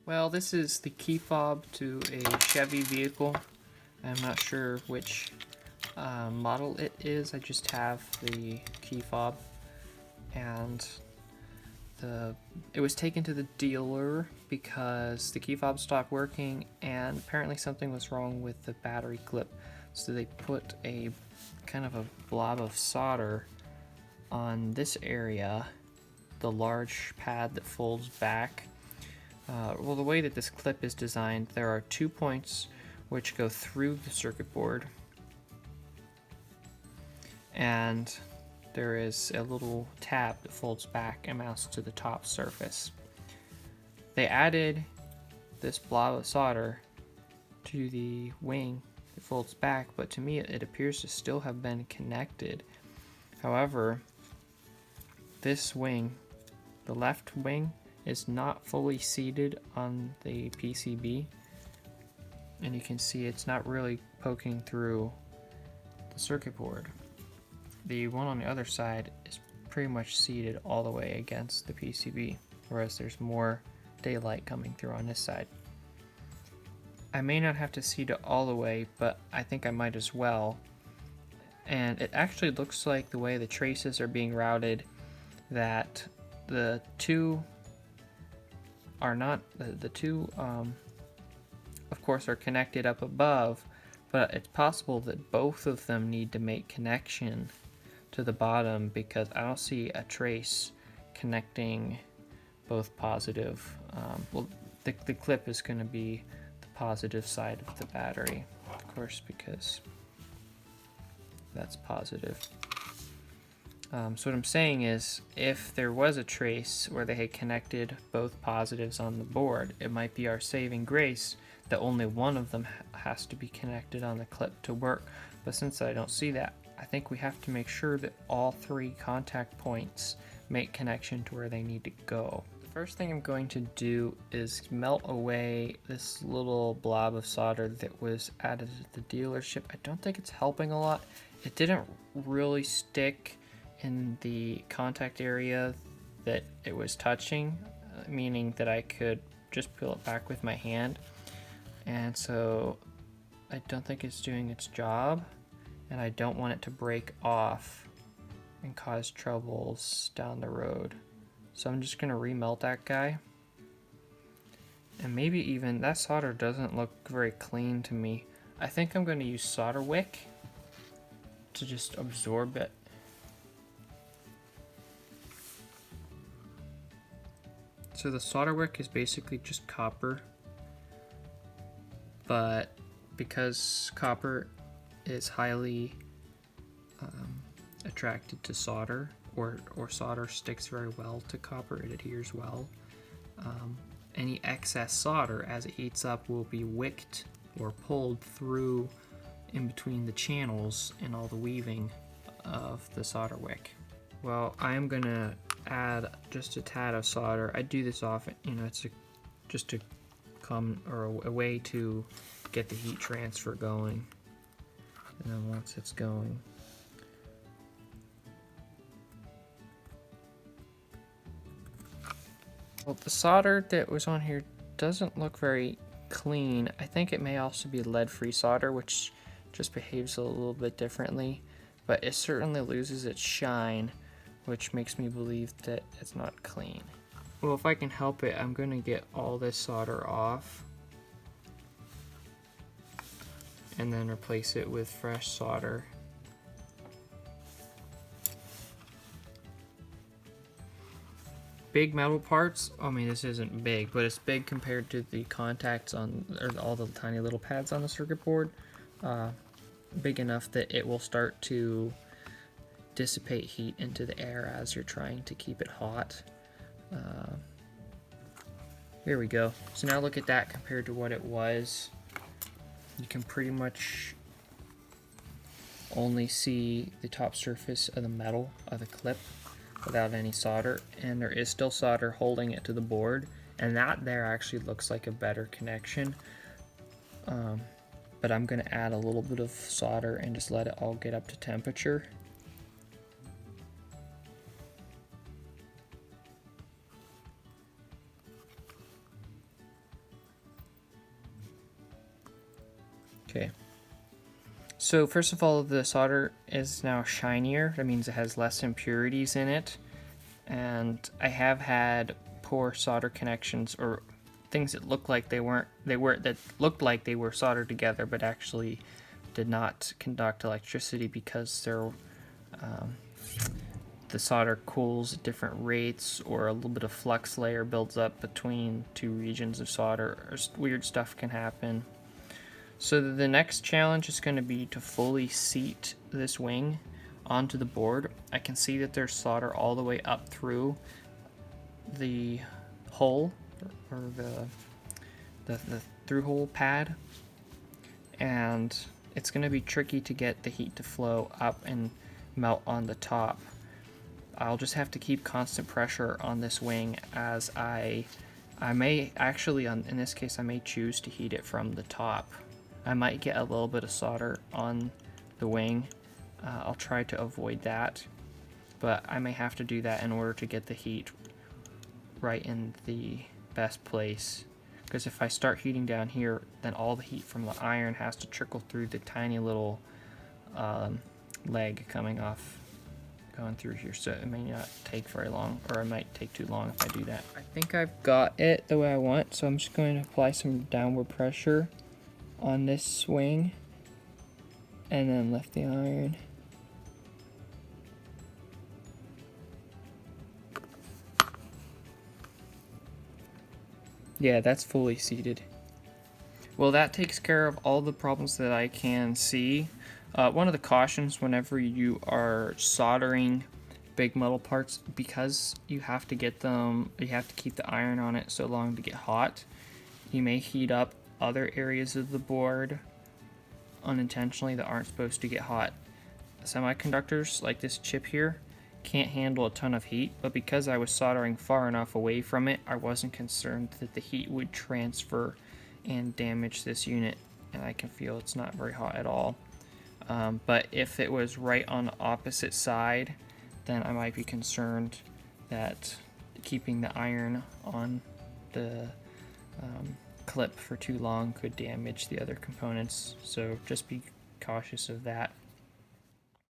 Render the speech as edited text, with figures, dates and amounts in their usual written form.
Well, this is the key fob to a Chevy vehicle. I'm not sure which model it is. I just have the key fob, and it was taken to the dealer because the key fob stopped working, and apparently something was wrong with the battery clip. So they put a kind of a blob of solder on this area, the large pad that folds back. Well, the way that this clip is designed, there are 2 points which go through the circuit board, and there is a little tab that folds back and mounts to the top surface. They added this blob of solder to the wing that folds back, but to me it appears to still have been connected. However, this wing, the left wing, is not fully seated on the PCB, and you can see it's not really poking through the circuit board. The one on the other side is pretty much seated all the way against the PCB, whereas there's more daylight coming through on this side. I may not have to seat it all the way, but I think I might as well. And it actually looks like the way the traces are being routed, that the two are not, the two of course are connected up above, but it's possible that both of them need to make connection to the bottom, because I don't see a trace connecting both positive. Well, the clip is going to be the positive side of the battery, of course, because that's positive. So what I'm saying is, if there was a trace where they had connected both positives on the board, it might be our saving grace that only one of them has to be connected on the clip to work. But since I don't see that, I think we have to make sure that all 3 contact points make connection to where they need to go. The first thing I'm going to do is melt away this little blob of solder that was added at the dealership. I don't think it's helping a lot. It didn't really stick in the contact area that it was touching, meaning that I could just peel it back with my hand. And so I don't think it's doing its job, and I don't want it to break off and cause troubles down the road. So I'm just going to remelt that guy. And maybe even, that solder doesn't look very clean to me. I think I'm going to use solder wick to just absorb it. So the solder wick is basically just copper, but because copper is highly attracted to solder, or solder sticks very well to copper, it adheres well. Any excess solder, as it heats up, will be wicked or pulled through in between the channels and all the weaving of the solder wick. Well, I'm gonna add just a tad of solder. I do this often, you know, it's just a way to get the heat transfer going. And then once it's going, well, the solder that was on here doesn't look very clean. I think it may also be lead-free solder, which just behaves a little bit differently, but it certainly loses its shine, which makes me believe that it's not clean. Well, if I can help it, I'm going to get all this solder off and then replace it with fresh solder. Big metal parts, I mean, this isn't big, but it's big compared to the contacts on, or all the tiny little pads on the circuit board. Big enough that it will start to dissipate heat into the air as you're trying to keep it hot. Here we go. So now look at that compared to what it was. You can pretty much only see the top surface of the metal of the clip without any solder, and there is still solder holding it to the board, and that there actually looks like a better connection. But I'm going to add a little bit of solder and just let it all get up to temperature. Okay. So first of all, the solder is now shinier. That means it has less impurities in it. And I have had poor solder connections, or things that looked like they looked like they were soldered together, but actually did not conduct electricity because the solder cools at different rates, or a little bit of flux layer builds up between two regions of solder, or weird stuff can happen. So the next challenge is going to be to fully seat this wing onto the board. I can see that there's solder all the way up through the hole, or the through hole pad, and it's going to be tricky to get the heat to flow up and melt on the top. I'll just have to keep constant pressure on this wing, as I may actually, in this case, I may choose to heat it from the top. I might get a little bit of solder on the wing. I'll try to avoid that, but I may have to do that in order to get the heat right in the best place. Because if I start heating down here, then all the heat from the iron has to trickle through the tiny little leg coming off, going through here, so it may not take very long, or it might take too long if I do that. I think I've got it the way I want, so I'm just going to apply some downward pressure on this swing and then lift the iron. Yeah, that's fully seated. Well, that takes care of all the problems that I can see. One of the cautions whenever you are soldering big metal parts, because you have to keep the iron on it so long to get hot, you may heat up other areas of the board unintentionally that aren't supposed to get hot. Semiconductors, like this chip here, can't handle a ton of heat, but because I was soldering far enough away from it, I wasn't concerned that the heat would transfer and damage this unit, and I can feel it's not very hot at all. But if it was right on the opposite side, then I might be concerned that keeping the iron on the clip for too long could damage the other components, so just be cautious of that.